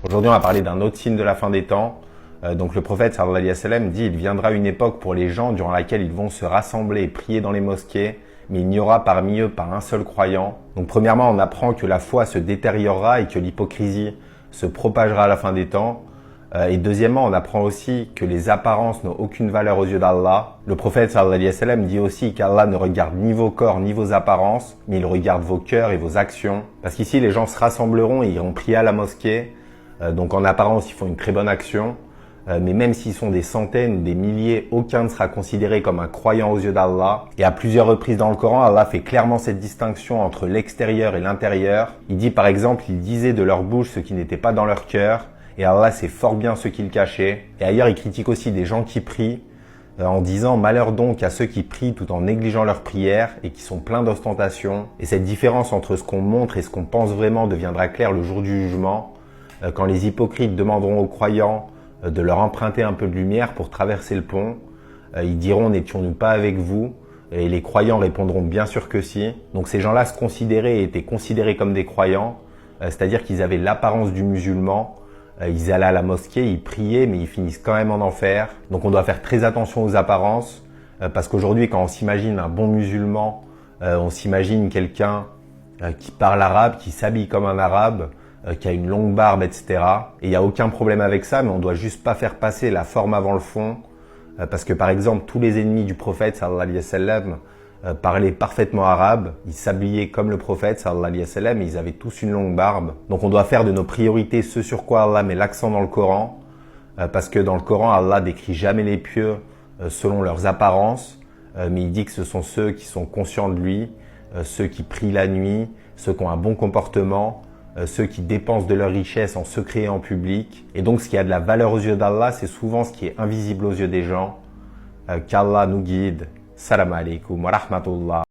Aujourd'hui, on va parler d'un autre signe de la fin des temps. Donc le prophète sallallahu alayhi wa sallam dit « Il viendra une époque pour les gens durant laquelle ils vont se rassembler et prier dans les mosquées, mais il n'y aura parmi eux pas un seul croyant. » Donc premièrement, on apprend que la foi se détériorera et que l'hypocrisie se propagera à la fin des temps. Et deuxièmement, on apprend aussi que les apparences n'ont aucune valeur aux yeux d'Allah. Le prophète sallallahu alayhi wa sallam dit aussi qu'Allah ne regarde ni vos corps ni vos apparences, mais il regarde vos cœurs et vos actions. Parce qu'ici, les gens se rassembleront et iront prier à la mosquée. Donc en apparence, ils font une très bonne action. Mais même s'ils sont des centaines ou des milliers, aucun ne sera considéré comme un croyant aux yeux d'Allah. Et à plusieurs reprises dans le Coran, Allah fait clairement cette distinction entre l'extérieur et l'intérieur. Il dit par exemple, ils disaient de leur bouche ce qui n'était pas dans leur cœur. Et Allah sait fort bien ce qu'ils cachaient. Et ailleurs, il critique aussi des gens qui prient en disant « Malheur donc à ceux qui prient tout en négligeant leurs prières et qui sont pleins d'ostentation. » Et cette différence entre ce qu'on montre et ce qu'on pense vraiment deviendra claire le jour du jugement, quand les hypocrites demanderont aux croyants de leur emprunter un peu de lumière pour traverser le pont. Ils diront « N'étions-nous pas avec vous ?» Et les croyants répondront « Bien sûr que si ». Donc ces gens-là se considéraient et étaient considérés comme des croyants, c'est-à-dire qu'ils avaient l'apparence du musulman. Ils allaient à la mosquée, ils priaient, mais ils finissent quand même en enfer. Donc on doit faire très attention aux apparences, parce qu'aujourd'hui, quand on s'imagine un bon musulman, on s'imagine quelqu'un qui parle arabe, qui s'habille comme un arabe, qui a une longue barbe, etc. Et il n'y a aucun problème avec ça, mais on doit juste pas faire passer la forme avant le fond, parce que par exemple, tous les ennemis du prophète, sallallahu alayhi wa sallam, parlaient parfaitement arabe, ils s'habillaient comme le prophète sallallahu alayhi wa sallam et ils avaient tous une longue barbe. Donc on doit faire de nos priorités ce sur quoi Allah met l'accent dans le Coran, parce que dans le Coran, Allah décrit jamais les pieux selon leurs apparences, mais il dit que ce sont ceux qui sont conscients de lui, ceux qui prient la nuit, ceux qui ont un bon comportement, ceux qui dépensent de leur richesse en secret et en public. Et donc ce qui a de la valeur aux yeux d'Allah, c'est souvent ce qui est invisible aux yeux des gens. Qu'Allah nous guide. Salam alaikum wa rahmatullah.